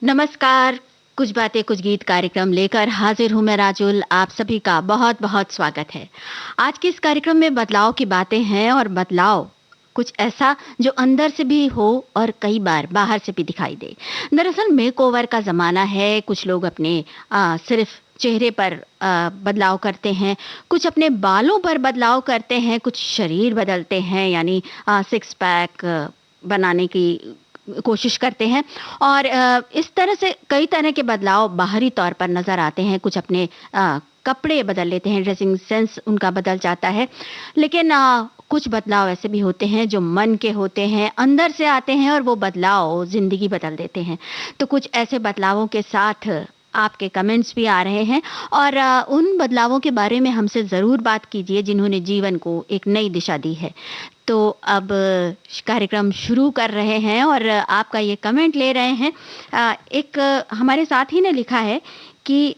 नमस्कार। कुछ बातें कुछ गीत कार्यक्रम लेकर हाजिर हूं मैं राजुल। आप सभी का बहुत बहुत स्वागत है। आज के इस कार्यक्रम में बदलाव की बातें हैं और बदलाव कुछ ऐसा जो अंदर से भी हो और कई बार बाहर से भी दिखाई दे। दरअसल मेकओवर का ज़माना है। कुछ लोग अपने सिर्फ चेहरे पर बदलाव करते हैं, कुछ अपने बालों पर बदलाव करते हैं, कुछ शरीर बदलते हैं यानी सिक्स पैक बनाने की कोशिश करते हैं और इस तरह से कई तरह के बदलाव बाहरी तौर पर नज़र आते हैं। कुछ अपने कपड़े बदल लेते हैं, ड्रेसिंग सेंस उनका बदल जाता है। लेकिन कुछ बदलाव ऐसे भी होते हैं जो मन के होते हैं, अंदर से आते हैं और वो बदलाव ज़िंदगी बदल देते हैं। तो कुछ ऐसे बदलावों के साथ आपके कमेंट्स भी आ रहे हैं और उन बदलावों के बारे में हमसे ज़रूर बात कीजिए जिन्होंने जीवन को एक नई दिशा दी है। तो अब कार्यक्रम शुरू कर रहे हैं और आपका ये कमेंट ले रहे हैं। एक हमारे साथी ने लिखा है कि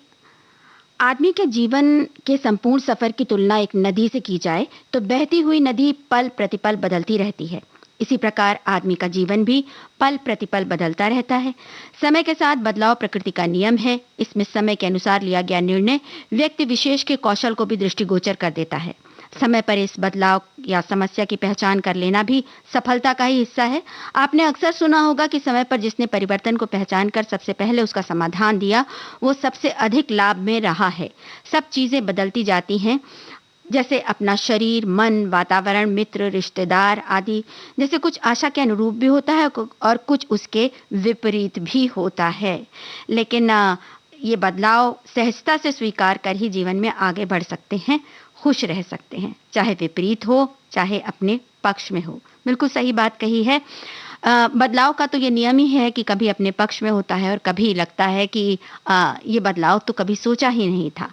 आदमी के जीवन के संपूर्ण सफर की तुलना एक नदी से की जाए तो बहती हुई नदी पल प्रतिपल बदलती रहती है। इसी प्रकार आदमी का जीवन भी पल प्रतिपल बदलता रहता है। समय के साथ बदलाव प्रकृति का नियम है। इसमें समय के अनुसार लिया गया निर्णय व्यक्ति विशेष के कौशल को भी दृष्टिगोचर कर देता है। समय पर इस बदलाव या समस्या की पहचान कर लेना भी सफलता का ही हिस्सा है। आपने अक्सर सुना होगा कि समय पर जिसने परिवर्तन को पहचान कर सबसे पहले उसका समाधान दिया, वो सबसे अधिक लाभ में रहा है। सब चीजें बदलती जाती हैं, जैसे अपना शरीर, मन, वातावरण, मित्र, रिश्तेदार आदि। जैसे कुछ आशा के अनुरूप भी होता है और कुछ उसके विपरीत भी होता है। लेकिन ये बदलाव सहजता से स्वीकार कर ही जीवन में आगे बढ़ सकते हैं, खुश रह सकते हैं, चाहे विपरीत हो चाहे अपने पक्ष में हो। बिल्कुल सही बात कही है। बदलाव का तो ये नियम ही है कि कभी अपने पक्ष में होता है और कभी लगता है कि ये बदलाव तो कभी सोचा ही नहीं था।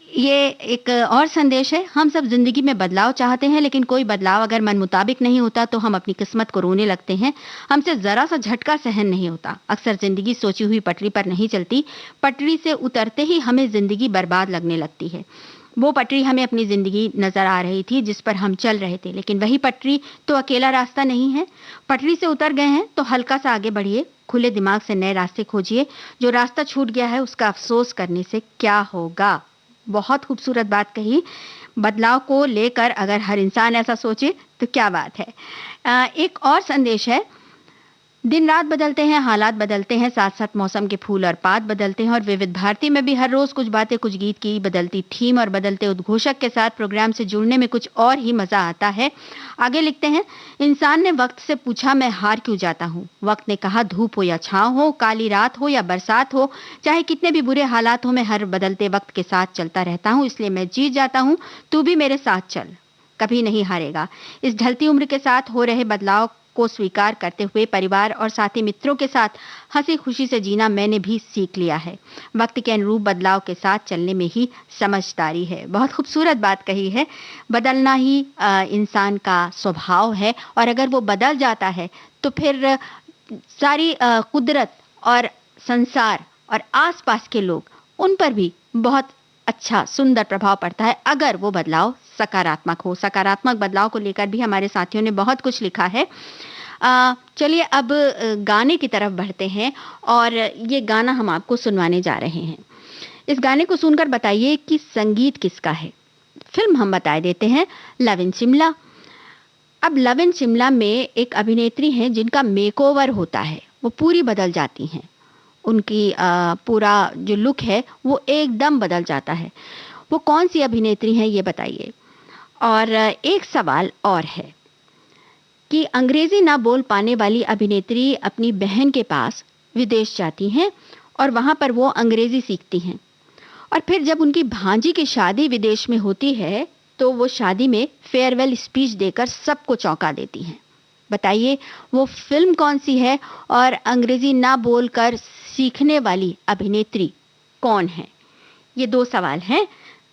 ये एक और संदेश है। हम सब जिंदगी में बदलाव चाहते हैं, लेकिन कोई बदलाव अगर मन मुताबिक नहीं होता तो हम अपनी किस्मत को रोने लगते हैं। हमसे जरा सा झटका सहन नहीं होता। अक्सर जिंदगी सोची हुई पटरी पर नहीं चलती। पटरी से उतरते ही हमें जिंदगी बर्बाद लगने लगती है। वो पटरी हमें अपनी जिंदगी नजर आ रही थी जिस पर हम चल रहे थे, लेकिन वही पटरी तो अकेला रास्ता नहीं है। पटरी से उतर गए हैं तो हल्का सा आगे बढ़िए, खुले दिमाग से नए रास्ते खोजिए। जो रास्ता छूट गया है उसका अफसोस करने से क्या होगा। बहुत खूबसूरत बात कही। बदलाव को लेकर अगर हर इंसान ऐसा सोचे तो क्या बात है। एक और संदेश है। दिन रात बदलते हैं, हालात बदलते हैं, साथ साथ मौसम के फूल और पात बदलते हैं। और विविध भारती में भी हर रोज कुछ बातें कुछ गीत की बदलती थीम और बदलते उद्घोषक के साथ प्रोग्राम से जुड़ने में कुछ और ही मजा आता है। आगे लिखते हैं, इंसान ने वक्त से पूछा मैं हार क्यों जाता हूँ। वक्त ने कहा धूप हो या छांव हो, काली रात हो या बरसात हो, चाहे कितने भी बुरे हालात हो, मैं हर बदलते वक्त के साथ चलता रहता हूँ, इसलिए मैं जीत जाता हूँ। तू भी मेरे साथ चल, कभी नहीं हारेगा। इस ढलती उम्र के साथ हो रहे बदलाव को स्वीकार करते हुए परिवार और साथी मित्रों के साथ हंसी खुशी से जीना मैंने भी सीख लिया है। वक्त के अनुरूप बदलाव के साथ चलने में ही समझदारी है। बहुत खूबसूरत बात कही है। बदलना ही इंसान का स्वभाव है और अगर वो बदल जाता है तो फिर सारी कुदरत और संसार और आसपास के लोग, उन पर भी बहुत अच्छा सुंदर प्रभाव पड़ता है अगर वो बदलाव सकारात्मक हो। सकारात्मक बदलाव को लेकर भी हमारे साथियों ने बहुत कुछ लिखा है। चलिए अब गाने की तरफ बढ़ते हैं और ये गाना हम आपको सुनवाने जा रहे हैं। इस गाने को सुनकर बताइए कि संगीत किसका है। फिल्म हम बता देते हैं, लव इन शिमला। अब लव इन शिमला में एक अभिनेत्री हैं जिनका मेकओवर होता है, वो पूरी बदल जाती हैं। उनकी पूरा जो लुक है वो एकदम बदल जाता है। वो कौन सी अभिनेत्री हैं ये बताइए। और एक सवाल और है कि अंग्रेजी ना बोल पाने वाली अभिनेत्री अपनी बहन के पास विदेश जाती हैं और वहां पर वो अंग्रेजी सीखती हैं। और फिर जब उनकी भांजी की शादी विदेश में होती है तो वो शादी में फेयरवेल स्पीच देकर सबको चौंका देती हैं। बताइए वो फिल्म कौन सी है और अंग्रेजी ना बोलकर सीखने वाली अभिनेत्री कौन है। ये दो सवाल हैं,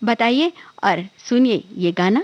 बताइए और सुनिए ये गाना।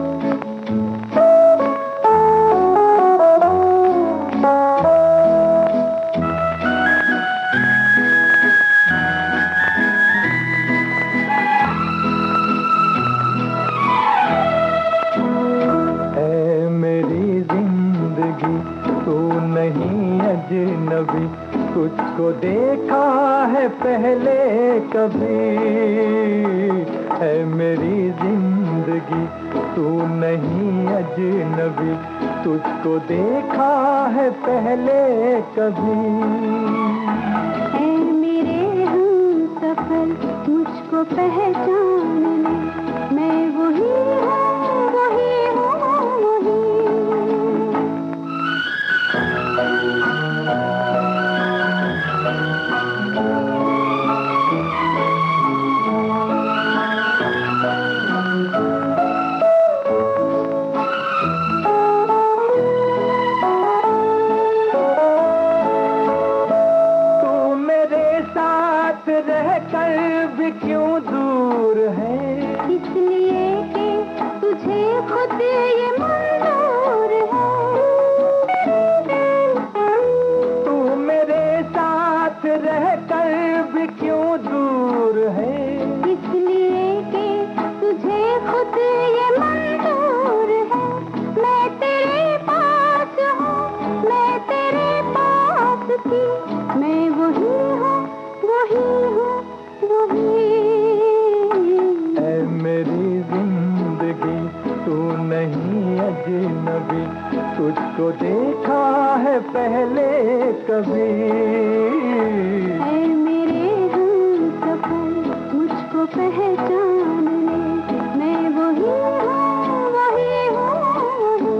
तुझको देखा है पहले कभी, है मेरी जिंदगी तू नहीं अजनबी, तुझको देखा है पहले कभी। ऐ मेरे हमसफर मुझको पहचान ले, मैं वही हूँ वही हूँ वही। क्यों दूर है, इसलिए कि तुझे खुद ये मंजूर है। तू मेरे साथ रहकर भी क्यों दूर है, इसलिए कि तुझे खुद ये मंजूर है। मैं तेरे पास हूँ, मैं तेरे पास थी, मैं वही हूँ वही हूँ वही। ऐ मेरी जिंदगी तू नहीं अजनबी, तुझको देखा है पहले कभी। ऐ मेरे हमसफर मुझको पहचान ले, मैं वही हूँ वही हूँ वही।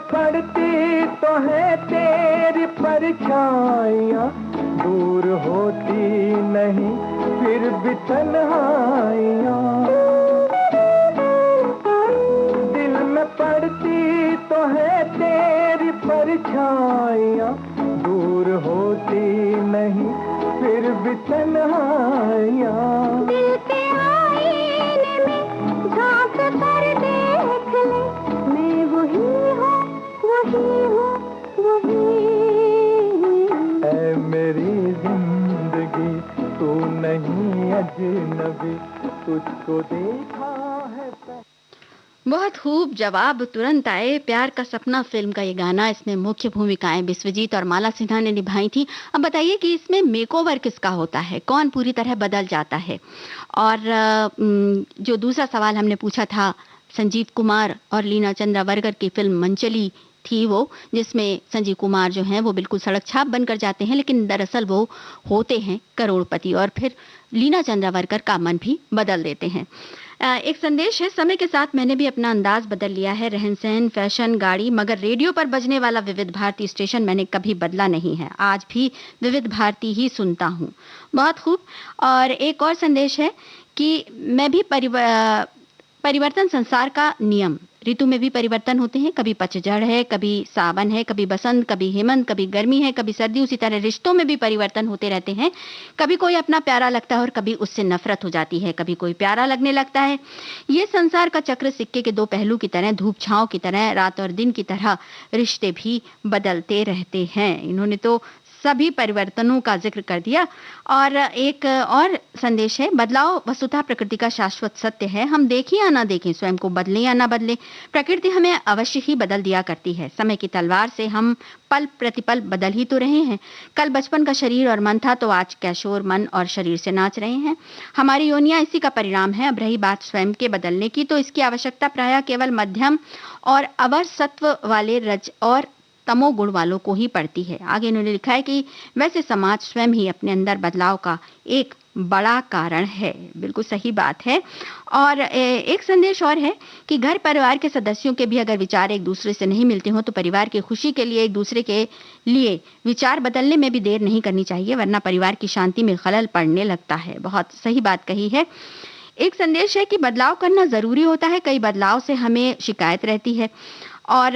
पड़ती तो है तेरी परछाइयाँ, दूर होती नहीं फिर भी तन्हाइयाँ। दिल में पड़ती तो है तेरी परछाइयाँ, दूर होती नहीं फिर भी तन्हाइयाँ। दिल के आईने में झांक कर देख ले, मैं वही हूँ वही हूँ वही। ऐ मेरी जिंदगी तू नहीं अजनबी, तुझको देखा है। बहुत खूब जवाब तुरंत आए। प्यार का सपना फिल्म का ये गाना, इसमें मुख्य भूमिकाएं विश्वजीत और माला सिन्हा ने निभाई थी। अब बताइए कि इसमें मेकओवर किसका होता है, कौन पूरी तरह बदल जाता है। और जो दूसरा सवाल हमने पूछा था, संजीव कुमार और लीना चंद्रावरकर की फिल्म मंचली थी वो, जिसमें संजीव कुमार जो हैं वो बिल्कुल सड़क छाप बनकर जाते हैं, लेकिन दरअसल वो होते हैं करोड़पति, और फिर लीना चंद्रावरकर का मन भी बदल देते हैं। एक संदेश है, समय के साथ मैंने भी अपना अंदाज बदल लिया है, रहन सहन, फैशन, गाड़ी, मगर रेडियो पर बजने वाला विविध भारती स्टेशन मैंने कभी बदला नहीं है, आज भी विविध भारती ही सुनता हूँ। बहुत खूब। और एक और संदेश है कि मैं भी परिवर्तन संसार का नियम, ऋतु में भी परिवर्तन होते हैं, कभी पतझड़ है, कभी सावन है, कभी बसंत, कभी हेमंत, कभी गर्मी है, कभी सर्दी। उसी तरह रिश्तों में भी परिवर्तन होते रहते हैं, कभी कोई अपना प्यारा लगता है और कभी उससे नफरत हो जाती है, कभी कोई प्यारा लगने लगता है। ये संसार का चक्र सिक्के के दो पहलू की तरह, धूप छांव की तरह, रात और दिन की तरह रिश्ते भी बदलते रहते हैं। इन्होंने तो सभी परिवर्तनों का जिक्र कर दिया। और एक और संदेश है, बदलाव वस्तुतः प्रकृति का शाश्वत सत्य है, हम देखें या ना देखें, स्वयं को बदलें या ना बदलें, प्रकृति हमें अवश्य ही बदल दिया करती है। समय की तलवार से हम पल प्रतिपल बदल ही तो रहे हैं। कल बचपन का शरीर और मन था, तो आज कैशोर मन और शरीर से नाच रहे हैं। हमारी योनियां इसी का परिणाम है। अब रही बात स्वयं के बदलने की, तो इसकी आवश्यकता प्रायः केवल मध्यम और अवर सत्व वाले रज और तमोगुण वालों को ही पड़ती है। आगे इन्होंने लिखा है कि वैसे समाज स्वयं ही अपने अंदर बदलाव का एक बड़ा कारण है। बिल्कुल सही बात है। और एक संदेश और है कि घर परिवार के सदस्यों के भी अगर विचार एक दूसरे से नहीं मिलते हो, तो परिवार की खुशी के लिए एक दूसरे के लिए विचार बदलने में भी देर नहीं करनी चाहिए, वरना परिवार की शांति में खलल पड़ने लगता है। बहुत सही बात कही है। एक संदेश है कि बदलाव करना जरूरी होता है, कई बदलाव से हमें शिकायत रहती है। और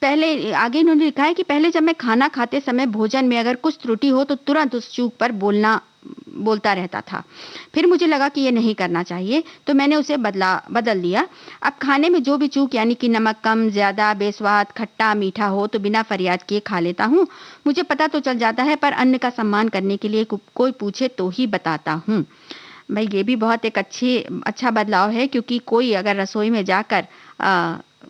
पहले आगे इन्होंने लिखा है कि पहले जब मैं खाना खाते समय भोजन में अगर कुछ त्रुटि हो, तो तुरंत उस चूक पर बोलना बोलता रहता था। फिर मुझे लगा कि ये नहीं करना चाहिए, तो मैंने उसे बदल दिया। अब खाने में जो भी चूक यानी कि नमक कम, ज़्यादा, बेस्वाद, खट्टा, मीठा हो तो बिना फरियाद किए खा लेता हूँ। मुझे पता तो चल जाता है, पर अन्न का सम्मान करने के लिए कोई पूछे तो ही बताता हूँ। भाई ये भी बहुत एक अच्छा बदलाव है, क्योंकि कोई अगर रसोई में जाकर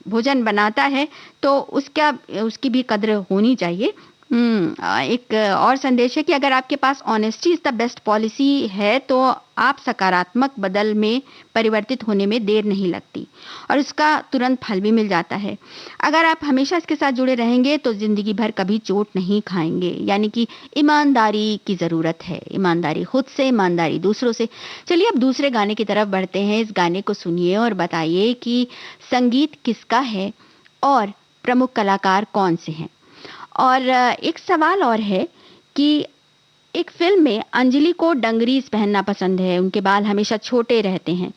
भोजन बनाता है तो उसकी भी कद्र होनी चाहिए। एक और संदेश है कि अगर आपके पास honesty is the best policy है तो आप सकारात्मक बदल में परिवर्तित होने में देर नहीं लगती और उसका तुरंत फल भी मिल जाता है। अगर आप हमेशा इसके साथ जुड़े रहेंगे तो जिंदगी भर कभी चोट नहीं खाएंगे। यानी कि ईमानदारी की ज़रूरत है, ईमानदारी खुद से, ईमानदारी दूसरों से। चलिए अब दूसरे गाने की तरफ बढ़ते हैं। इस गाने को सुनिए और बताइए कि संगीत किसका है और प्रमुख कलाकार कौन से हैं। और एक सवाल और है कि एक फिल्म में अंजलि को डंगरीज पहनना पसंद है, उनके बाल हमेशा छोटे रहते हैं,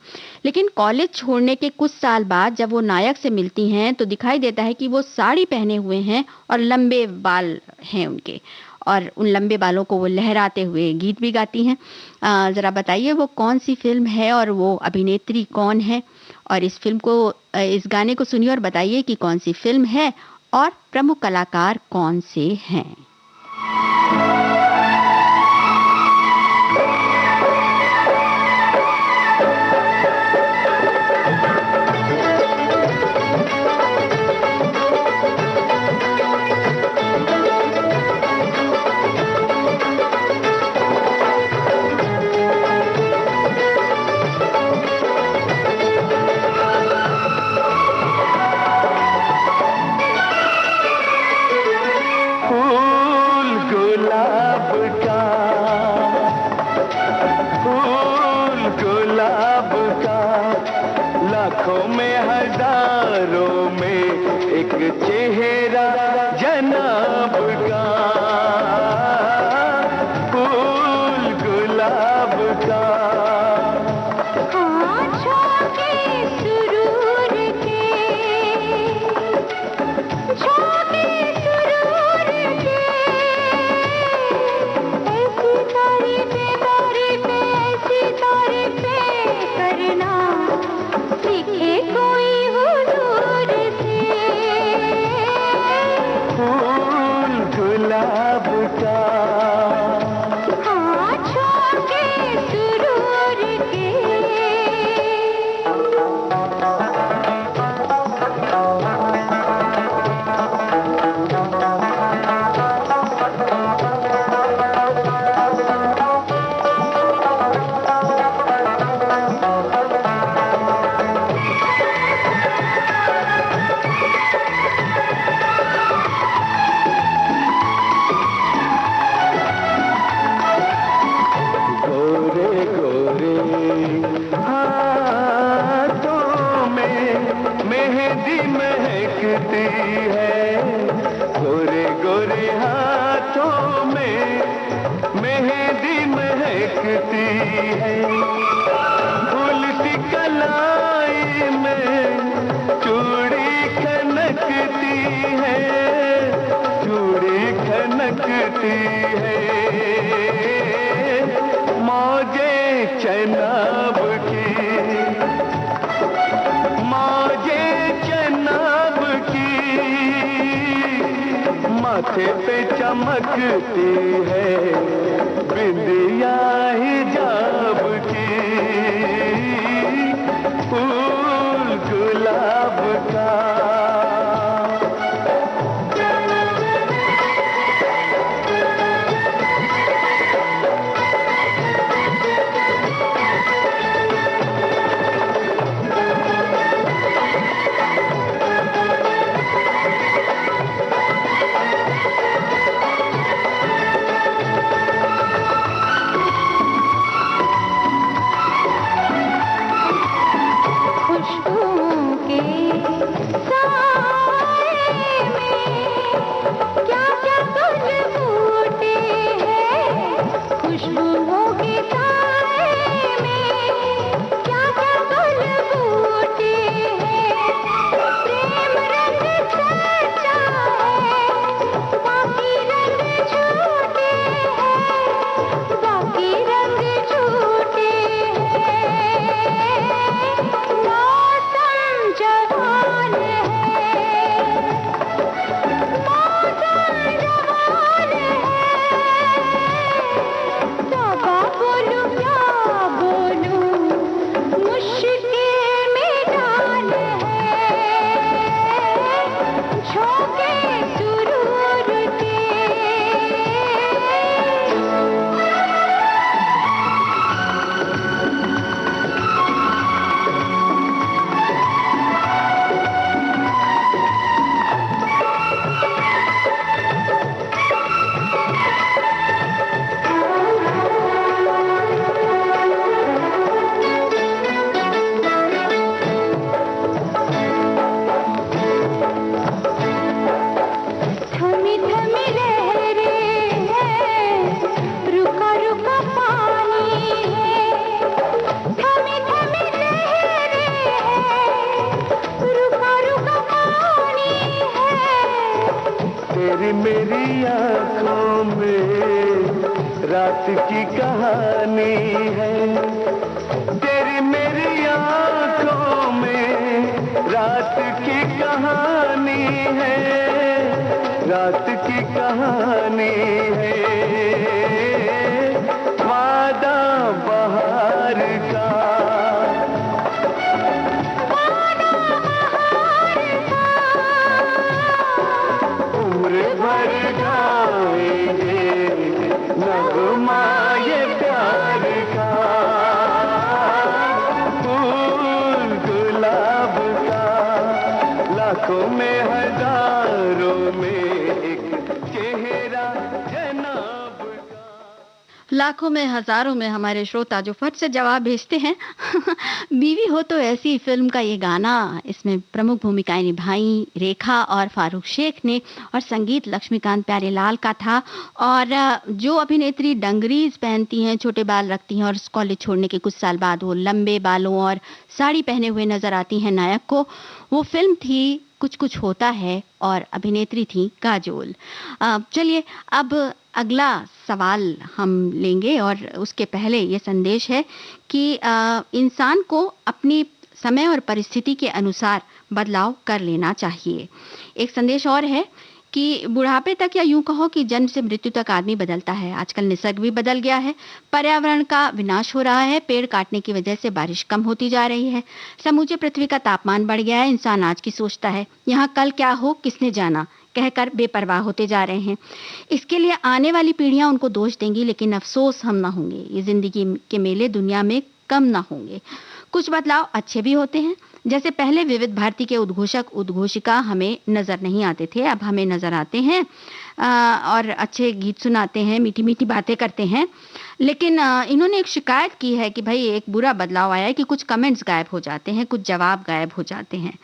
लेकिन कॉलेज छोड़ने के कुछ साल बाद जब वो नायक से मिलती हैं तो दिखाई देता है कि वो साड़ी पहने हुए हैं और लंबे बाल हैं उनके, और उन लंबे बालों को वो लहराते हुए गीत भी गाती हैं। ज़रा बताइए वो कौन सी फिल्म है और वो अभिनेत्री कौन है। और इस गाने को सुनिए और बताइए कि कौन सी फिल्म है और प्रमुख कलाकार कौन से हैं। माथे पे चमकती है बिंदिया हिजाब की, फूल गुलाब का। बाकी रंग रात की कहानी है। तेरी मेरी आंखों में रात की कहानी है, रात की कहानी है। वादा बहार का, उम्र भर गाएंगे नगमा ये प्यार का। फूल गुलाब का, लाखों में हजारों में एक चेहरा जनाब का। लाखों में हजारों में हमारे श्रोता जो फट से जवाब भेजते हैं बीवी हो तो ऐसी फिल्म का ये गाना, इसमें प्रमुख भूमिकाएं निभाई रेखा और फारूक शेख ने, और संगीत लक्ष्मीकांत प्यारेलाल का था। और जो अभिनेत्री डंगरीज पहनती हैं, छोटे बाल रखती हैं और कॉलेज छोड़ने के कुछ साल बाद वो लंबे बालों और साड़ी पहने हुए नजर आती हैं नायक को, वो फिल्म थी कुछ कुछ होता है और अभिनेत्री थी काजोल। चलिए अब अगला सवाल हम लेंगे, और उसके पहले ये संदेश है कि इंसान को अपनी समय और परिस्थिति के अनुसार बदलाव कर लेना चाहिए। एक संदेश और है कि बुढ़ापे तक, या यूं कहो कि जन्म से मृत्यु तक आदमी बदलता है। आजकल निसर्ग भी बदल गया है, पर्यावरण का विनाश हो रहा है, पेड़ काटने की वजह से बारिश कम होती जा रही है, समूचे पृथ्वी का तापमान बढ़ गया है। इंसान आज की सोचता है यहाँ कल क्या हो किसने जाना, कहकर बेपरवाह होते जा रहे हैं। इसके लिए आने वाली पीढ़ियां उनको दोष देंगी, लेकिन अफसोस हम ना होंगे। ये जिंदगी के मेले दुनिया में कम ना होंगे। कुछ बदलाव अच्छे भी होते हैं, जैसे पहले विविध भारती के उद्घोषक उद्घोषिका हमें नजर नहीं आते थे, अब हमें नजर आते हैं और अच्छे गीत सुनाते हैं, मीठी मीठी बातें करते हैं। लेकिन इन्होंने एक शिकायत की है कि भाई एक बुरा बदलाव आया है कि कुछ कमेंट्स गायब हो जाते हैं, कुछ जवाब गायब हो जाते हैं।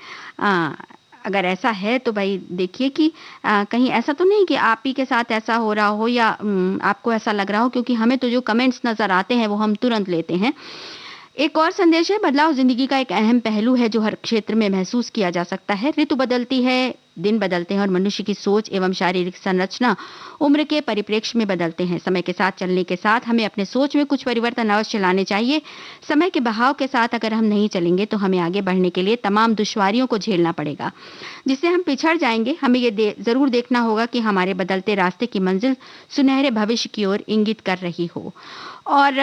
अगर ऐसा है तो भाई देखिए कि कहीं ऐसा तो नहीं कि आप ही के साथ ऐसा हो रहा हो, या आपको ऐसा लग रहा हो, क्योंकि हमें तो जो कमेंट्स नजर आते हैं वो हम तुरंत लेते हैं। एक और संदेश है, बदलाव जिंदगी का एक अहम पहलू है जो हर क्षेत्र में महसूस किया जा सकता है। ऋतु बदलती है, दिन बदलते हैं और मनुष्य की सोच एवं शारीरिक संरचना उम्र के परिप्रेक्ष्य में बदलते हैं। समय के साथ चलने के साथ हमें अपने सोच में कुछ परिवर्तन अवश्य लाने चाहिए। समय के बहाव के साथ अगर हम नहीं चलेंगे तो हमें आगे बढ़ने के लिए तमाम दुश्वारियों को झेलना पड़ेगा, जिससे हम पिछड़ जाएंगे। हमें ये जरूर देखना होगा कि हमारे बदलते रास्ते की मंजिल सुनहरे भविष्य की ओर इंगित कर रही हो। और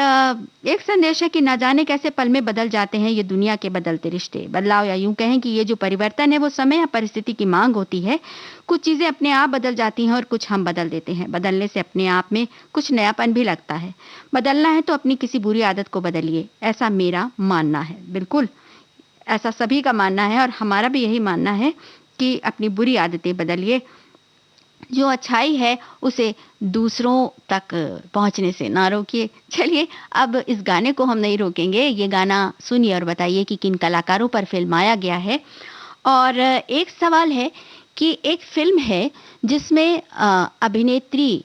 एक संदेश है कि न जाने कैसे पल में बदल जाते हैं ये दुनिया के बदलते रिश्ते। बदलाव, या यूं कहें कि ये जो परिवर्तन है वो समय या परिस्थिति की मांग होती है। कुछ चीजें अपने आप बदल जाती हैं और कुछ हम बदल देते हैं। बदलने से अपने आप में कुछ नयापन भी लगता है। बदलना है तो अपनी किसी बुरी आदत को बदलिए, ऐसा मेरा मानना है। बिल्कुल ऐसा सभी का मानना है और हमारा भी यही मानना है कि अपनी बुरी आदतें बदलिए। जो अच्छाई है उसे दूसरों तक पहुंचने से ना रोकिए। चलिए अब इस गाने को हम नहीं रोकेंगे, ये गाना सुनिए और बताइए कि किन कलाकारों पर फिल्माया गया है। और एक सवाल है कि एक फिल्म है जिसमें अभिनेत्री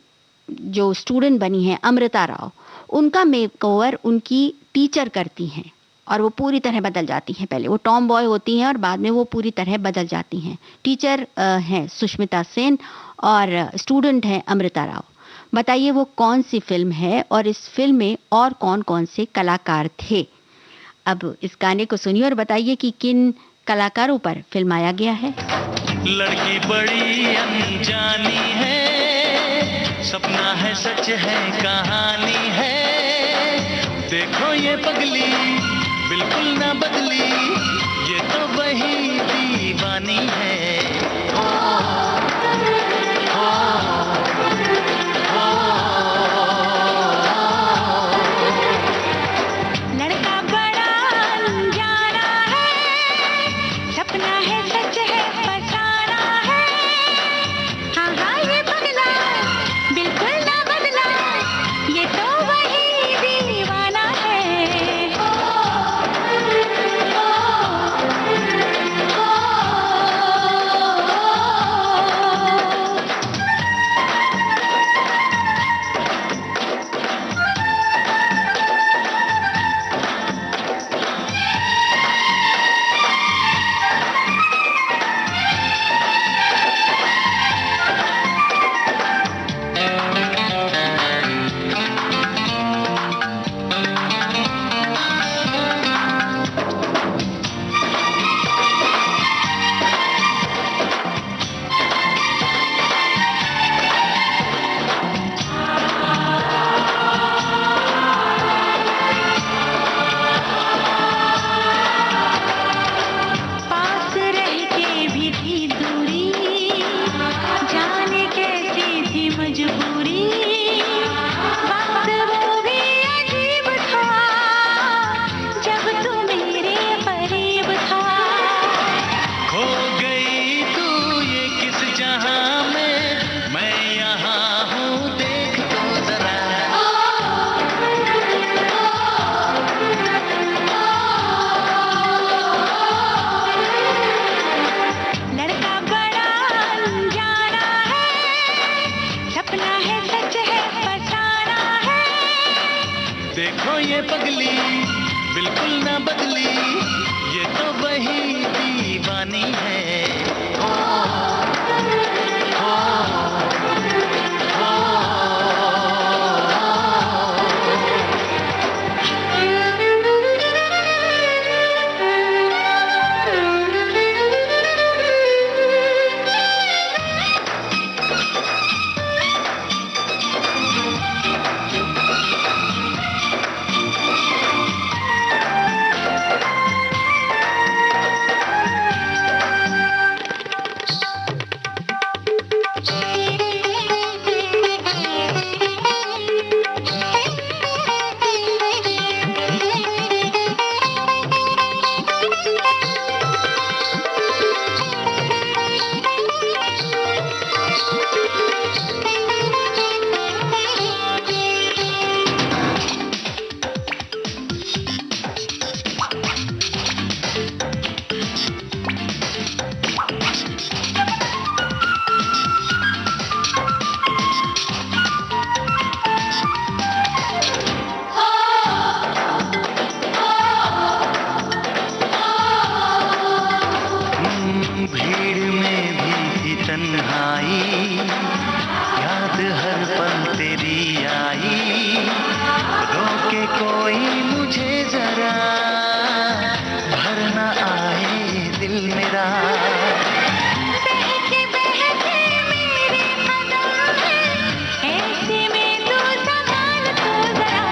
जो स्टूडेंट बनी है अमृता राव, उनका मेकओवर उनकी टीचर करती हैं और वो पूरी तरह बदल जाती हैं। पहले वो टॉम बॉय होती हैं और बाद में वो पूरी तरह बदल जाती हैं। टीचर हैं सुष्मिता सेन और स्टूडेंट हैं अमृता राव। बताइए वो कौन सी फिल्म है और इस फिल्म में और कौन कौन से कलाकार थे। अब इस गाने को सुनिए और बताइए कि किन कलाकारों पर फिल्माया गया है। लड़की बड़ी अनजानी है, सपना है सच है कहानी है। देखो ये पगली बिल्कुल ना बदली, ये तो वही दीवानी है। लड़का बड़ा अनजाना है, सपना है सच है फसाना है। हाँ हाँ ये पगला बिल्कुल ना बदला, ये तो वही दीवाना है। देखो ये पगली बिल्कुल ना बदली, ये तो वही दीवानी है। ओ, ओ, भीड़ में भी थी तन्हाई, याद हर पल तेरी आई, रोके कोई मुझे जरा, भर ना आए दिल मेरा। बहके बहके मेरे कदम हैं, ऐसे में तू संभाल तो जरा।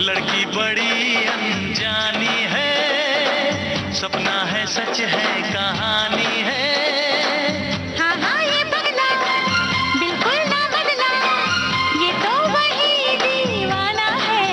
लड़की बड़ी अनजानी है, सपना है सच है कहानी है। हाँ हाँ ये पगला बिल्कुल ना बदला, ये तो वही दीवाना है।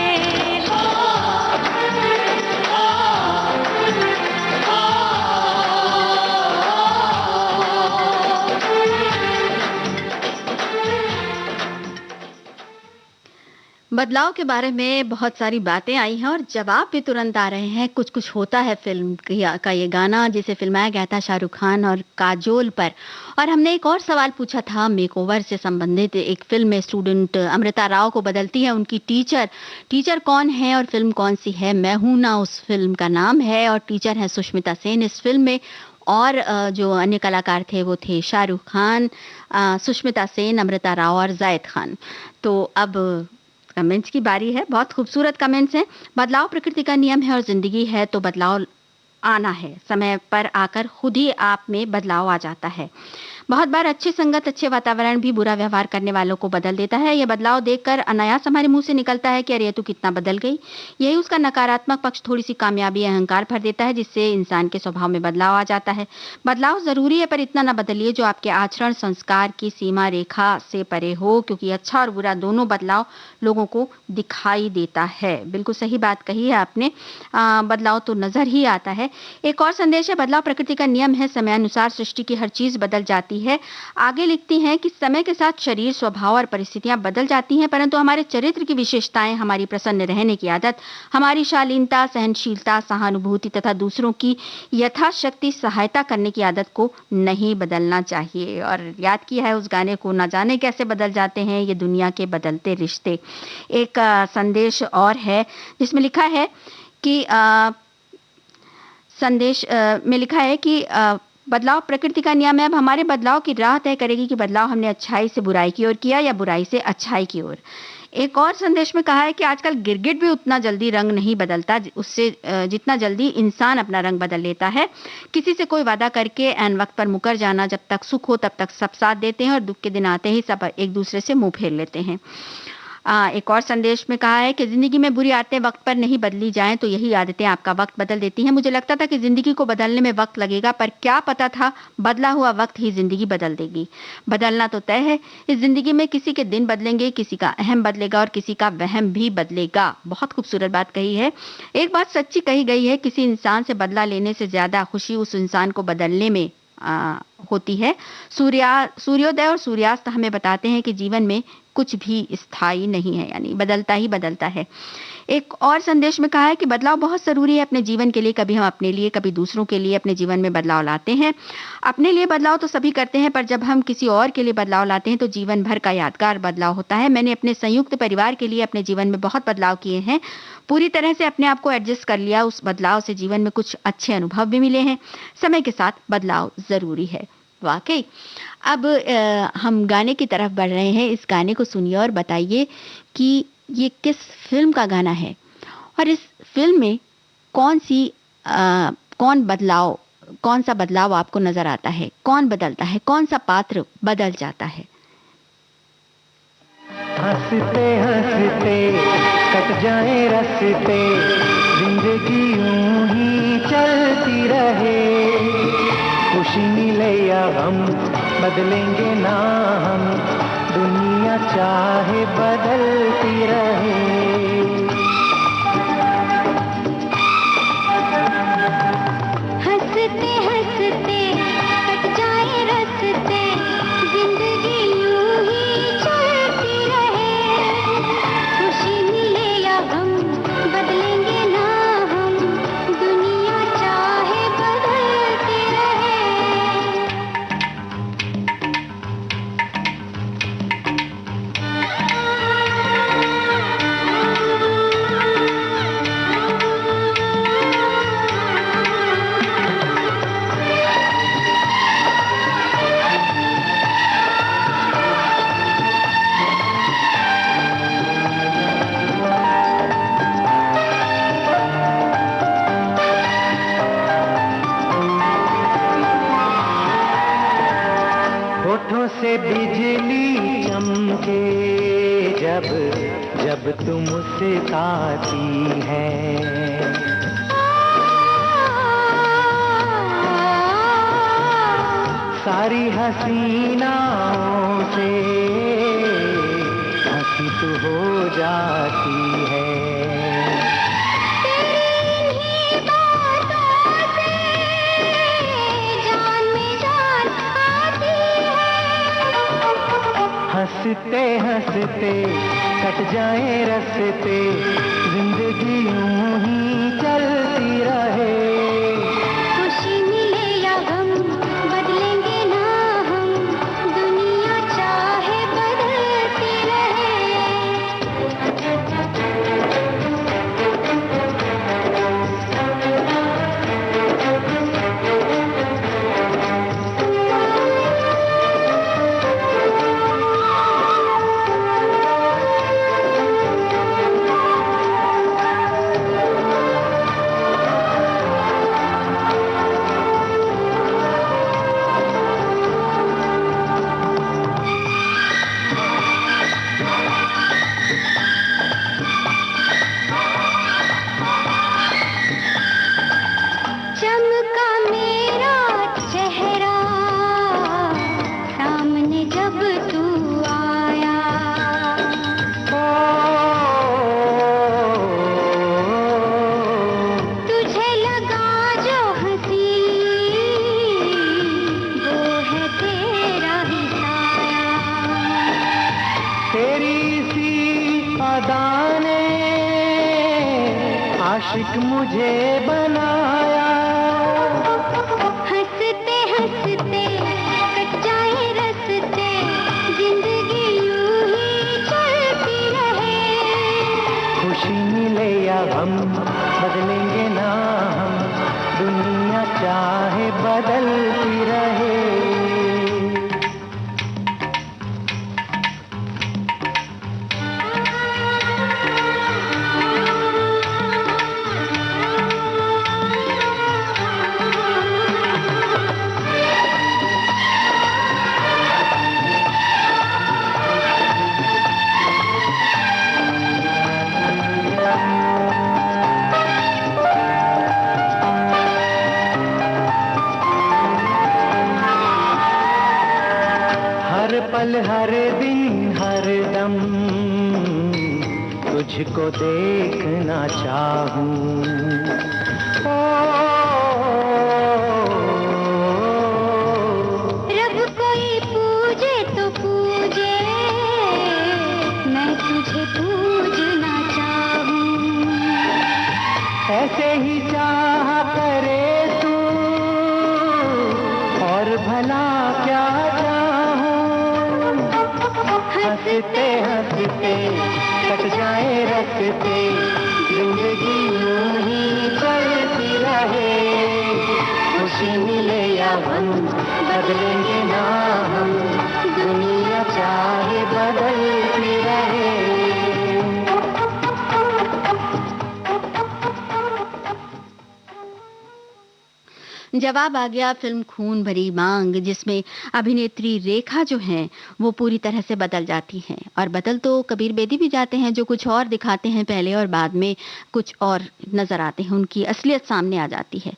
बदलाव के बारे में बहुत सारी बातें आई हैं और जवाब भी तुरंत आ रहे हैं। कुछ कुछ होता है फिल्म का ये गाना जिसे फिल्माया गया था शाहरुख खान और काजोल पर। और हमने एक और सवाल पूछा था मेकओवर से संबंधित। एक फिल्म में स्टूडेंट अमृता राव को बदलती है उनकी टीचर कौन है और फिल्म कौन सी है? मैं हूं ना उस फिल्म का नाम है और टीचर है सुष्मिता सेन इस फिल्म में। और जो अन्य कलाकार थे वो थे शाहरुख खान, सुष्मिता सेन, अमृता राव और जायद खान। तो अब कमेंट्स की बारी है। बहुत खूबसूरत कमेंट्स हैं। बदलाव प्रकृति का नियम है और जिंदगी है तो बदलाव आना है। समय पर आकर खुद ही आप में बदलाव आ जाता है। बहुत बार अच्छी संगत, अच्छे वातावरण भी बुरा व्यवहार करने वालों को बदल देता है। यह बदलाव देखकर अनायास हमारे मुंह से निकलता है कि अरे तू कितना बदल गई। यही उसका नकारात्मक पक्ष थोड़ी सी कामयाबी, अहंकार भर देता है, जिससे इंसान के स्वभाव में बदलाव आ जाता है। बदलाव जरूरी है पर इतना ना बदलिए जो आपके आचरण संस्कार की सीमा रेखा से परे हो, क्योंकि अच्छा और बुरा दोनों बदलाव लोगों को दिखाई देता है। बिल्कुल सही बात कही है आपने। बदलाव तो नजर ही आता है। एक और संदेश है, बदलाव प्रकृति का नियम है, समयानुसार सृष्टि की हर चीज बदल जाती है। आगे लिखती हैं कि समय के साथ शरीर, स्वभाव और परिस्थितियां बदल जाती हैं, परंतु हमारे चरित्र की विशेषताएं, हमारी प्रसन्न रहने की आदत, हमारी शालीनता, सहनशीलता, सहानुभूति तथा दूसरों की यथाशक्ति सहायता करने की आदत को नहीं बदलना चाहिए। और याद किया है उस गाने को, ना जाने कैसे बदल जाते हैं ये दुनिया के बदलते रिश्ते। एक संदेश और है जिसमें लिखा है कि बदलाव प्रकृति का नियम है। अब हमारे बदलाव की राह तय करेगी कि बदलाव हमने अच्छाई से बुराई की ओर किया या बुराई से अच्छाई की ओर। एक और संदेश में कहा है कि आजकल गिरगिट भी उतना जल्दी रंग नहीं बदलता उससे जितना जल्दी इंसान अपना रंग बदल लेता है। किसी से कोई वादा करके ऐन वक्त पर मुकर जाना, जब तक सुख हो तब तक सब साथ देते हैं और दुख के दिन आते ही सब एक दूसरे से मुंह फेर लेते हैं। एक और संदेश में कहा है कि जिंदगी में बुरी आदतें वक्त पर नहीं बदली जाएं तो यही आदतें आपका वक्त बदल देती हैं। मुझे लगता था कि जिंदगी को बदलने में वक्त लगेगा, पर क्या पता था बदला हुआ वक्त ही जिंदगी बदल देगी। बदलना तो तय है। इस जिंदगी में किसी के दिन बदलेंगे, किसी का अहम बदलेगा और किसी का वहम भी बदलेगा। बहुत खूबसूरत बात कही है। एक बात सच्ची कही गई है, किसी इंसान से बदला लेने से ज्यादा खुशी उस इंसान को बदलने में होती है। सूर्योदय और सूर्यास्त हमें बताते हैं कि जीवन में कुछ भी स्थायी नहीं है, यानी बदलता ही बदलता है। एक और संदेश में कहा है कि बदलाव बहुत ज़रूरी है अपने जीवन के लिए। कभी हम अपने लिए, कभी दूसरों के लिए अपने जीवन में बदलाव लाते हैं। अपने लिए बदलाव तो सभी करते हैं, पर जब हम किसी और के लिए बदलाव लाते हैं तो जीवन भर का यादगार बदलाव होता है। मैंने अपने संयुक्त परिवार के लिए अपने जीवन में बहुत बदलाव किए हैं। पूरी तरह से अपने आप को एडजस्ट कर लिया। उस बदलाव से जीवन में कुछ अच्छे अनुभव भी मिले हैं। समय के साथ बदलाव ज़रूरी है, वाकई। अब हम गाने की तरफ बढ़ रहे हैं। इस गाने को सुनिए और बताइए कि ये किस फिल्म का गाना है और इस फिल्म में कौन सा बदलाव आपको नजर आता है, कौन बदलता है, कौन सा पात्र बदल जाता है। हंसते हंसते कट जाए रस्ते, जिंदगी यूं ही चलती रहे। खुशी मिले या गम बदलेंगे ना हम, दुनिया चाहे बदलती रहे। हंसते हंसते कट जाए रस्ते, जिंदगी यूं ही चलती रहे। खुशी मिले या गम बदलेंगे ना हम, दुनिया चाहे बदलती रहे। होठों से बिजली चमके जब जब तुम मुस्कुराती है। सारी हसीनाओं से हंसी तू हो जाती है। तेरी बातों से जान में जान आती है। हंसते हंसते कट जाए रस्ते, जिंदगी यूं ही चलती रहे। खुशी मिले या गम बदलेंगे ना हम, दुनिया चाहे बदलती रहे। चमका मेरा चेहरा सामने जब तू आया। तुझे लगा जो हंसी वो है तेरा ही साया। तेरी सी अदा ने आशिक मुझे बनाया। हंसते हंसते कट जाए रस्ते, जिंदगी यूं ही चलती रहे। खुशी मिले या गम बदलेंगे ना हम, दुनिया चाहे बदलती रहे। हर पल हर दिन हर दम तुझको देखना चाहूं। ओ भला क्या चाहूं, हंसते हंसते कट जाए रखते, जिंदगी यूं ही चलती रहे, खुशी मिले या गम बदलेंगे ना हम, दुनिया चाहे बदलती रहे। जवाब आ गया फिल्म खून भरी मांग, जिसमें अभिनेत्री रेखा जो हैं वो पूरी तरह से बदल जाती हैं, और बदल तो कबीर बेदी भी जाते हैं, जो कुछ और दिखाते हैं पहले और बाद में कुछ और नजर आते हैं, उनकी असलियत सामने आ जाती है।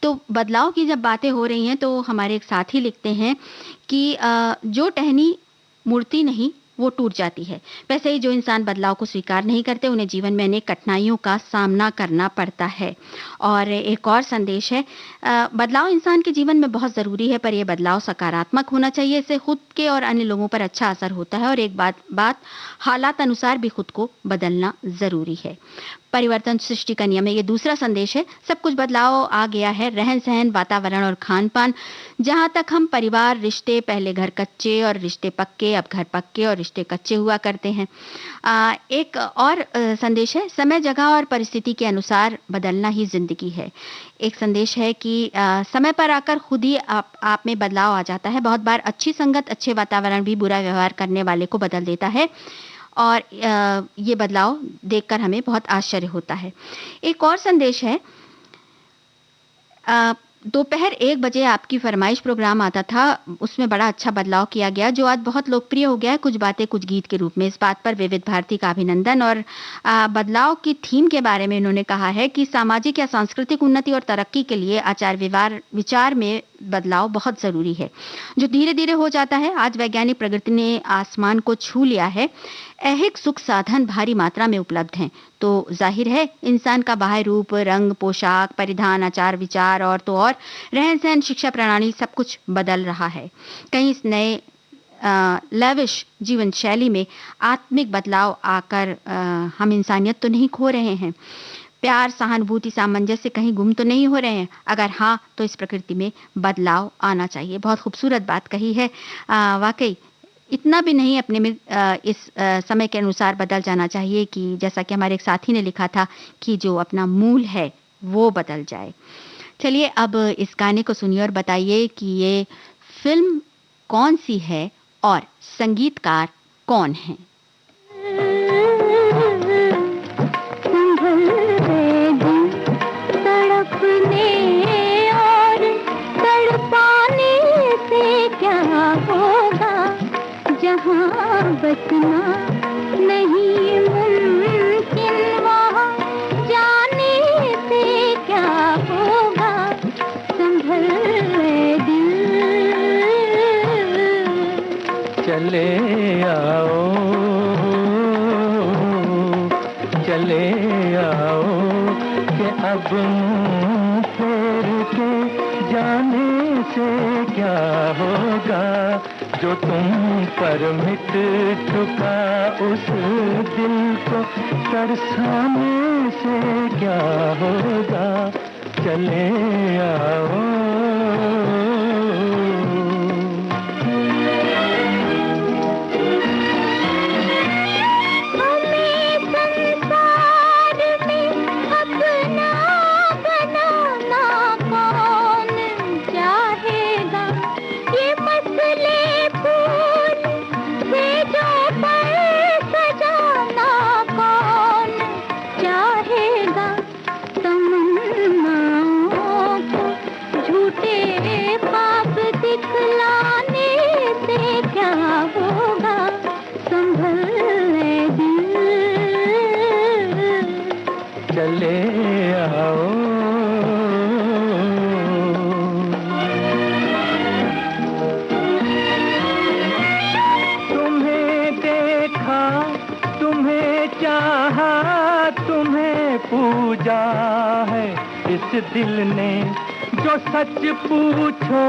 तो बदलाव की जब बातें हो रही हैं तो हमारे एक साथी लिखते हैं कि जो टहनी मूर्ति नहीं वो टूट जाती है, वैसे ही जो इंसान बदलाव को स्वीकार नहीं करते उन्हें जीवन में अनेक कठिनाइयों का सामना करना पड़ता है। और एक और संदेश है, बदलाव इंसान के जीवन में बहुत ज़रूरी है, पर यह बदलाव सकारात्मक होना चाहिए, इससे खुद के और अन्य लोगों पर अच्छा असर होता है। और एक बात हालात अनुसार भी खुद को बदलना ज़रूरी है। परिवर्तन सृष्टि का नियम है, ये दूसरा संदेश है। सब कुछ बदलाव आ गया है, रहन सहन, वातावरण और खान पान। जहाँ तक हम परिवार, रिश्ते, पहले घर कच्चे और रिश्ते पक्के, अब घर पक्के और रिश्ते कच्चे हुआ करते हैं। एक और संदेश है, समय, जगह और परिस्थिति के अनुसार बदलना ही जिंदगी है। एक संदेश है कि समय पर आकर खुद ही आप में बदलाव आ जाता है। बहुत बार अच्छी संगत, अच्छे वातावरण भी बुरा व्यवहार करने वाले को बदल देता है, और ये बदलाव देखकर हमें बहुत आश्चर्य होता है। एक और संदेश है, दोपहर 1 बजे आपकी फरमाइश प्रोग्राम आता था, उसमें बड़ा अच्छा बदलाव किया गया, जो आज बहुत लोकप्रिय हो गया है, कुछ बातें कुछ गीत के रूप में। इस बात पर विविध भारती का अभिनंदन। और बदलाव की थीम के बारे में उन्होंने कहा है कि सामाजिक या सांस्कृतिक उन्नति और तरक्की के लिए आचार विचार में बदलाव बहुत ज़रूरी है, जो धीरे धीरे हो जाता है। आज वैज्ञानिक प्रगति ने आसमान को छू लिया है, ऐहिक सुख साधन भारी मात्रा में उपलब्ध हैं, तो जाहिर है इंसान का बाह्य रूप, रंग, पोशाक, परिधान, आचार विचार और तो और रहन सहन, शिक्षा प्रणाली, सब कुछ बदल रहा है। कहीं इस नए लैविश जीवन शैली में आत्मिक बदलाव आकर हम इंसानियत तो नहीं खो रहे हैं, प्यार, सहानुभूति, सामंजस्य कहीं गुम तो नहीं हो रहे हैं। अगर हाँ, तो इस प्रकृति में बदलाव आना चाहिए। बहुत खूबसूरत बात कही है। वाकई इतना भी नहीं अपने में इस समय के अनुसार बदल जाना चाहिए कि जैसा कि हमारे एक साथी ने लिखा था कि जो अपना मूल है वो बदल जाए। चलिए अब इस गाने को सुनिए और बताइए कि ये फिल्म कौन सी है और संगीतकार कौन है। बचना नहीं मुमकिन, वहाँ जाने से क्या होगा, संभल दिल। चले आओ, चले आओ कि अब मुँह फेर के जाने से क्या होगा, जो तुम पर मिट चुका उस दिल को तरसाने से क्या होगा, चले आओ। इस दिल ने जो सच पूछो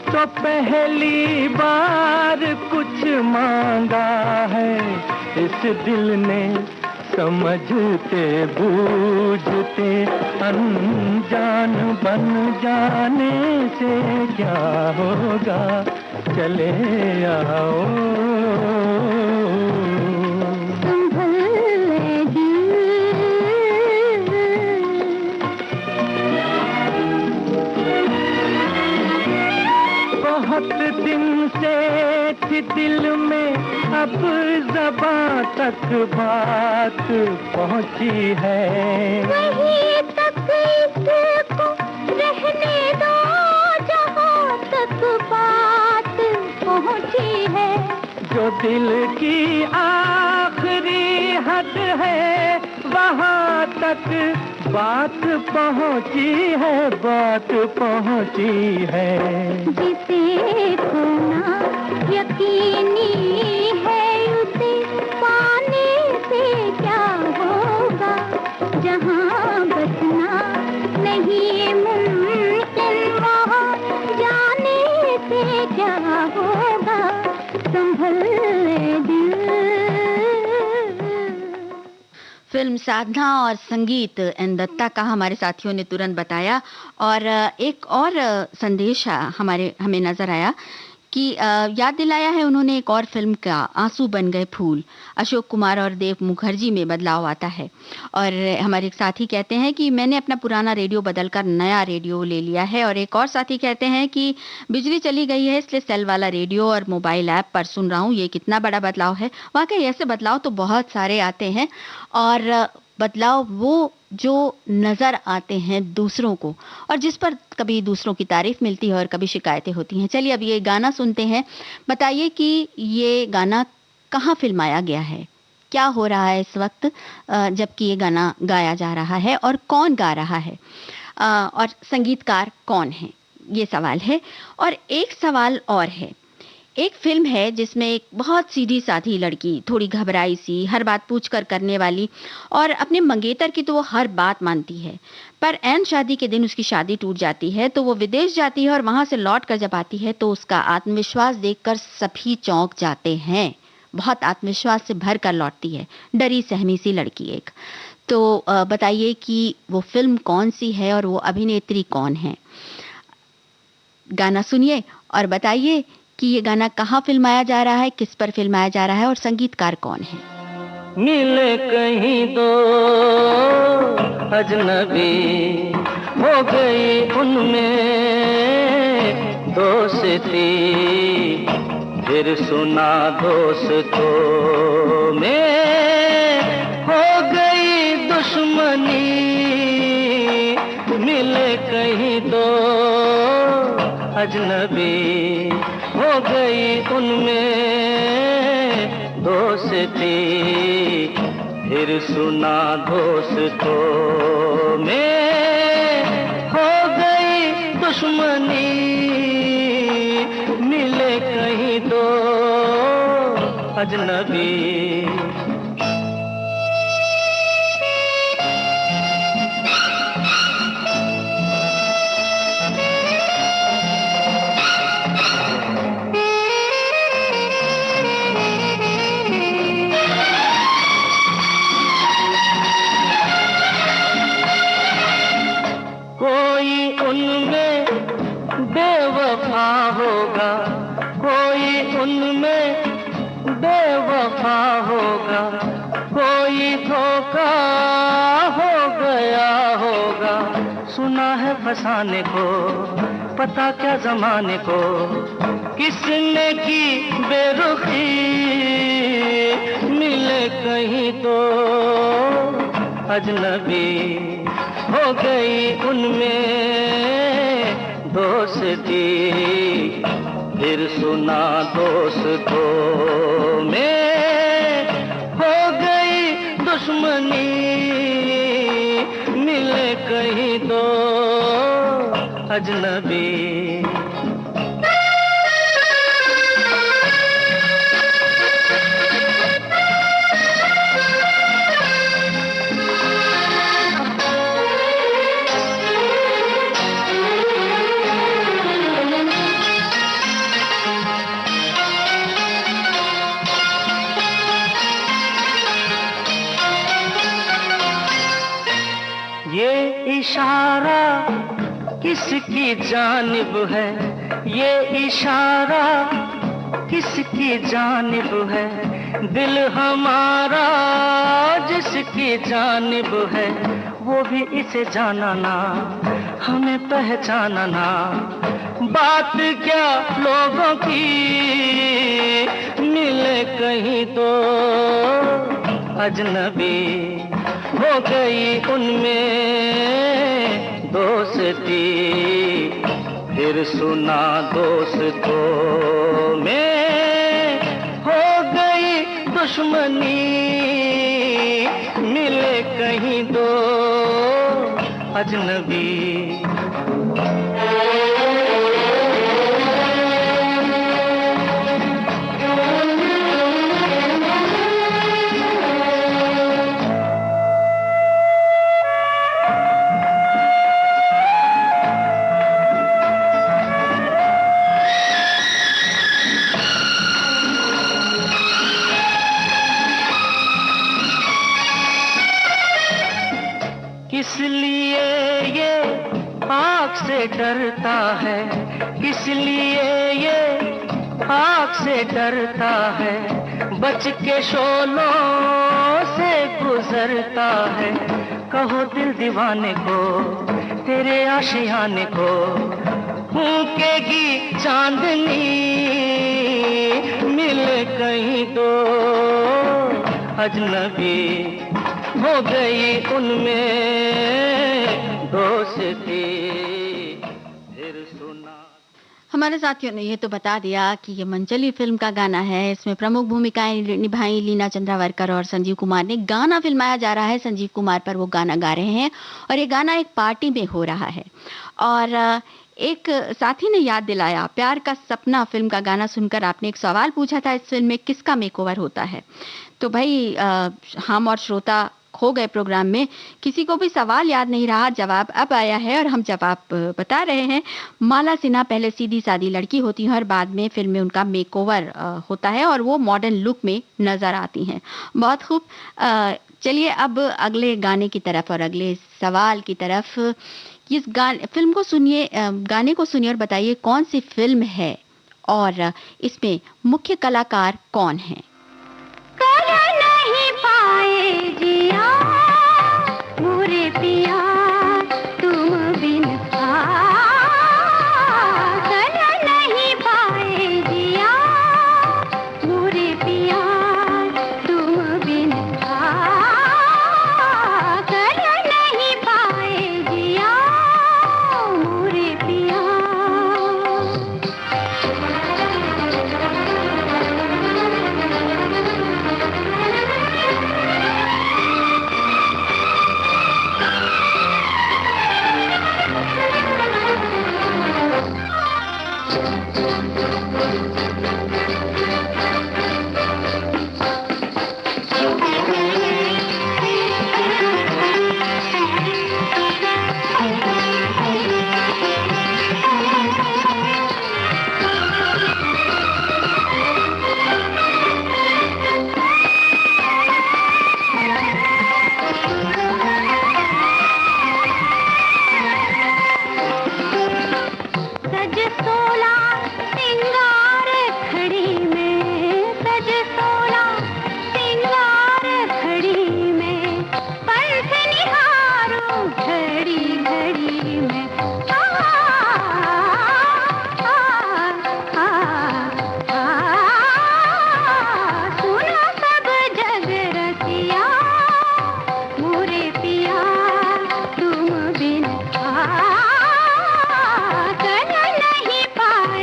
तो पहली बार कुछ मांगा है, इस दिल ने समझते बूझते अनजान बन जाने से क्या होगा, चले आओ। बहुत दिन से थी दिल में, अब ज़बां तक बात पहुंची है। वहीं तक इसको रहने दो, जहाँ तक बात पहुंची है। जो दिल की आखिरी हद है, वहाँ तक बात पहुंची है, बात पहुंची है। जिसे खोना यकीनी है, उसे पाने से क्या होगा, जहाँ बचना नहीं मुमकिन, वहाँ जाने से क्या होगा, संभल ले दिल। फिल्म साधना और संगीत एन दत्ता का हमारे साथियों ने तुरंत बताया। और एक और संदेश हमें नजर आया कि याद दिलाया है उन्होंने एक और फिल्म का, आंसू बन गए फूल। अशोक कुमार और देव मुखर्जी में बदलाव आता है। और हमारे एक साथी कहते हैं कि मैंने अपना पुराना रेडियो बदलकर नया रेडियो ले लिया है। और एक और साथी कहते हैं कि बिजली चली गई है, इसलिए सेल वाला रेडियो और मोबाइल ऐप पर सुन रहा हूँ। ये कितना बड़ा बदलाव है। वाकई ऐसे बदलाव तो बहुत सारे आते हैं, और बदलाव वो जो नजर आते हैं दूसरों को, और जिस पर कभी दूसरों की तारीफ मिलती है और कभी शिकायतें होती हैं। चलिए अब ये गाना सुनते हैं। बताइए कि ये गाना कहाँ फिल्माया गया है, क्या हो रहा है इस वक्त जबकि ये गाना गाया जा रहा है, और कौन गा रहा है, और संगीतकार कौन है, ये सवाल है। और एक सवाल और है, एक फिल्म है जिसमें एक बहुत सीधी साधी लड़की, थोड़ी घबराई सी, हर बात पूछकर करने वाली, और अपने मंगेतर की तो वो हर बात मानती है, पर ऐन शादी के दिन उसकी शादी टूट जाती है, तो वो विदेश जाती है और वहां से लौट कर जब आती है तो उसका आत्मविश्वास देखकर सभी चौंक जाते हैं। बहुत आत्मविश्वास से भर कर लौटती है, डरी सहमी सी लड़की एक। तो बताइए कि वो फिल्म कौन सी है और वो अभिनेत्री कौन है। गाना सुनिए और बताइए कि ये गाना कहाँ फिल्माया जा रहा है, किस पर फिल्माया जा रहा है, और संगीतकार कौन है। मिले कहीं दो अजनबी, हो गई उनमें दोस्ती, फिर सुना दोस्तों में हो गई दुश्मनी। मिले कहीं दो अजनबी, हो गई उनमें दोस्ती, फिर सुना दोस्तों में हो गई दुश्मनी। मिले कहीं दो अजनबी। होगा, कोई उनमें बेवफा होगा, कोई धोखा हो गया होगा। सुना है फसाने को, पता क्या जमाने को, किसने की बेरुखी। मिले कहीं तो अजनबी, हो गई उनमें दोस्ती, फिर सुना दोस्तों में हो गई दुश्मनी। मिले कहीं दो अजनबी। ये इशारा किसी किसकी जानिब है ये इशारा, किसकी जानिब है दिल हमारा, जिसकी जानिब है वो भी इसे जाना ना, हमें पहचाना ना। बात क्या लोगों की मिले कहीं तो अजनबी हो गई उनमें दोस्ती, फिर सुना दोस्तों में हो गई दुश्मनी, मिले कहीं दो अजनबी। किस लिए ये आग से डरता है, किस लिए ये आग से डरता है, बच के शोलों से गुजरता है। कहो दिल दीवाने को तेरे आशियाने को, फूंकेगी चांदनी मिले कहीं तो अजनबी हो गई उनमें दोस्ती, फिर सुना। हमारे साथियों ने ये तो बता दिया कि ये मनचली फिल्म का गाना है। इसमें प्रमुख भूमिकाएं निभाई लीना चंद्रावरकर और संजीव कुमार ने। गाना फिल्माया जा रहा है, संजीव कुमार पर वो गाना गा रहे हैं और ये गाना एक पार्टी में हो रहा है। और एक साथी ने याद दिलाया, प्यार का सपना फिल्म का गाना सुनकर आपने एक सवाल पूछा था, इस फिल्म में किसका मेकओवर होता है। तो भाई हम और श्रोता खो गए प्रोग्राम में, किसी को भी सवाल याद नहीं रहा। जवाब अब आया है और हम जवाब बता रहे हैं। माला सिन्हा पहले सीधी सादी लड़की होती हैं और बाद में फिल्म में उनका मेकओवर होता है और वो मॉडर्न लुक में नजर आती हैं। बहुत खूब। चलिए अब अगले गाने की तरफ और अगले सवाल की तरफ। इस फिल्म को सुनिए, गाने को सुनिए और बताइए कौन सी फिल्म है और इसमें मुख्य कलाकार कौन हैं। कर नहीं पाए जिया मोरे पिया तुम बिन, कर नहीं पाए जिया मोरे पिया तुम बिन, कर नहीं पाए जिया मोरे पिया। कर नहीं पाए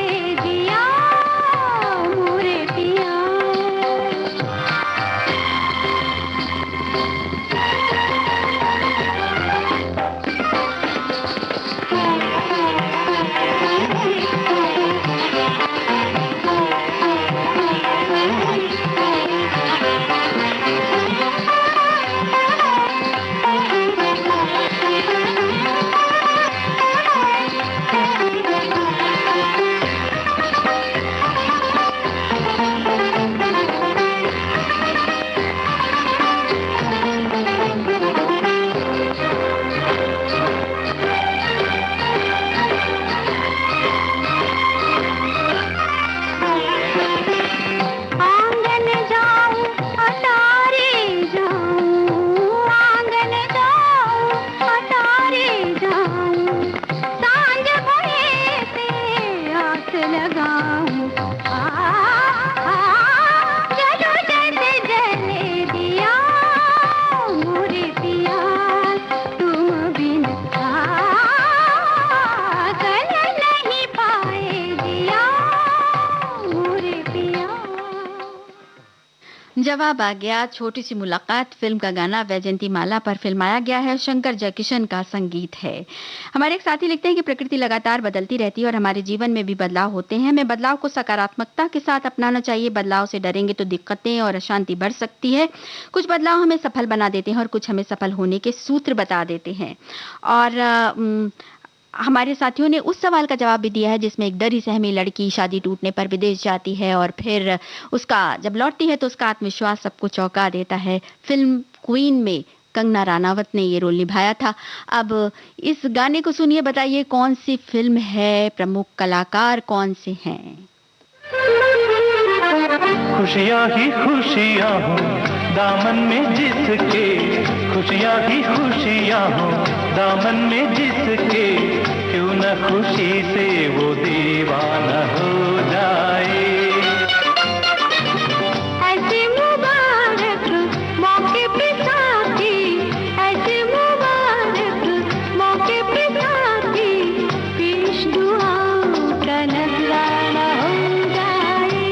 लगाऊं चलो जैसे जले दिया मोरे पिया तुम बिन गल नहीं पाए दिया मोरे पिया। जवाब आ गया छोटी सी मुलाकात फिल्म का गाना वैजयंती माला पर फिल्माया गया है, शंकर जयकिशन का संगीत है। हमारे एक साथी लिखते हैं कि प्रकृति लगातार बदलती रहती है और हमारे जीवन में भी बदलाव होते हैं, हमें बदलाव को सकारात्मकता के साथ अपनाना चाहिए। बदलाव से डरेंगे तो दिक्कतें और अशांति बढ़ सकती है। कुछ बदलाव हमें सफल बना देते हैं और कुछ हमें सफल होने के सूत्र बता देते हैं। और हमारे साथियों ने उस सवाल का जवाब भी दिया है जिसमें एक डरी सहमी लड़की शादी टूटने पर विदेश जाती है और फिर उसका जब लौटती है तो उसका आत्मविश्वास सबको चौंका देता है। फिल्म क्वीन में कंगना रानावत ने ये रोल निभाया था। अब इस गाने को सुनिए, बताइए कौन सी फिल्म है, प्रमुख कलाकार कौन से हैं? खुशियाँ ही खुशियाँ हो दामन में जिसके, खुशियाँ ही खुशियाँ हो दामन में जिसके, क्यों न खुशी से वो दीवाना हो जाए। ऐसे मुबारक मौके पे साथी, ऐसे मुबारक मौके पे साथी, पेश दुआओं का नजराना हो जाए।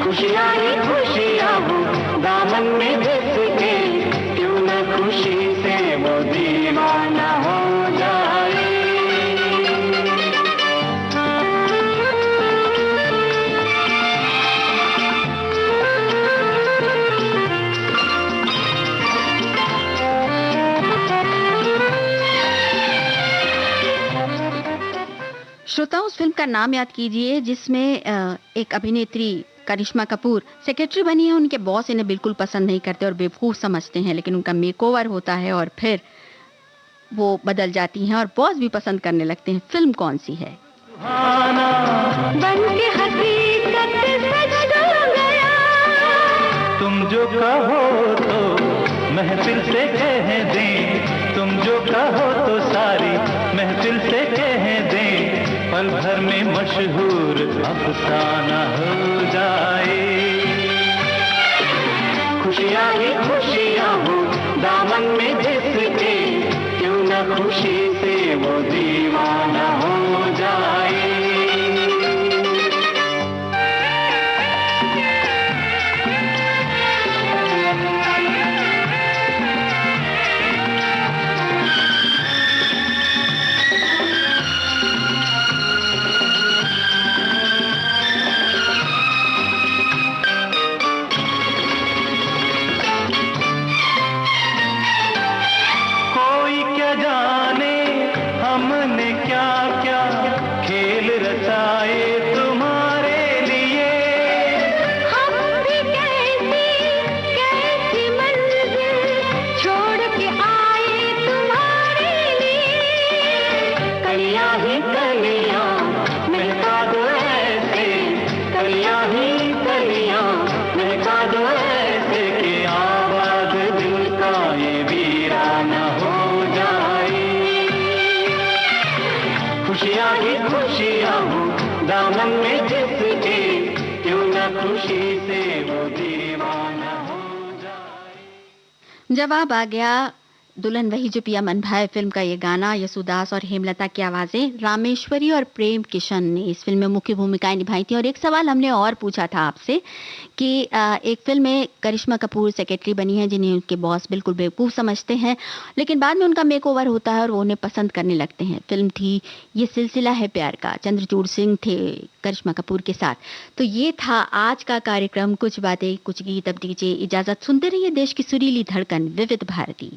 खुशियाँ ही खुशियाँ हो दामन में जिसके, क्यों न खुशी से वो दीवाना हो जाए। श्रोताओं, उस फिल्म का नाम याद कीजिए जिसमें एक अभिनेत्री करिश्मा कपूर सेक्रेटरी बनी है। उनके बॉस इन्हें बिल्कुल पसंद नहीं करते और बेवकूफ समझते हैं, लेकिन उनका मेकओवर होता है और फिर वो बदल जाती हैं और बॉस भी पसंद करने लगते हैं। फिल्म कौन सी है? बन के हकीकत सच हो गया, तुम जो कहो तो महफिल से कह दें, तुम जो कहो तो सारी महफिल से कह दें, पल भर में मशहूर अफसाना हो जाए। खुशियाँ ही खुशियाँ हो दामन में जिसके, क्यों न खुशी से वो दीवाना हो जाए। कोई क्या जाने हमने क्या क्या खेल रचाए तुम्हारे लिए, हम भी कैसी कैसी मंजिल छोड़ के आए तुम्हारे लिए। कलियां ही कलियां महका दो ऐसे, कलियां ही कलियां महका दो ऐसे, कि आबाद दिल का ये वीराना हो जाए। खुशियाँ ही खुशियाँ हो दामन में जिसके, क्यों न खुशी से वो दीवाना हो जाए। जवाब आ गया दुल्हन वही जो पिया मन भाए फिल्म का ये गाना। यसुदास और हेमलता की आवाजें, रामेश्वरी और प्रेम किशन ने इस फिल्म में मुख्य भूमिकाएं निभाई थी। और एक सवाल हमने और पूछा था आपसे कि एक फिल्म में करिश्मा कपूर सेक्रेटरी बनी है जिन्हें उनके बॉस बिल्कुल बेवकूफ समझते हैं, लेकिन बाद में उनका मेकओवर होता है और वो उन्हें पसंद करने लगते हैं। फिल्म थी ये सिलसिला है प्यार का, चंद्रचूड़ सिंह थे करिश्मा कपूर के साथ। तो ये था आज का कार्यक्रम कुछ बातें कुछ गीत। अब दीजिए इजाजत, सुनते रहिए देश की सुरीली धड़कन विविध भारती।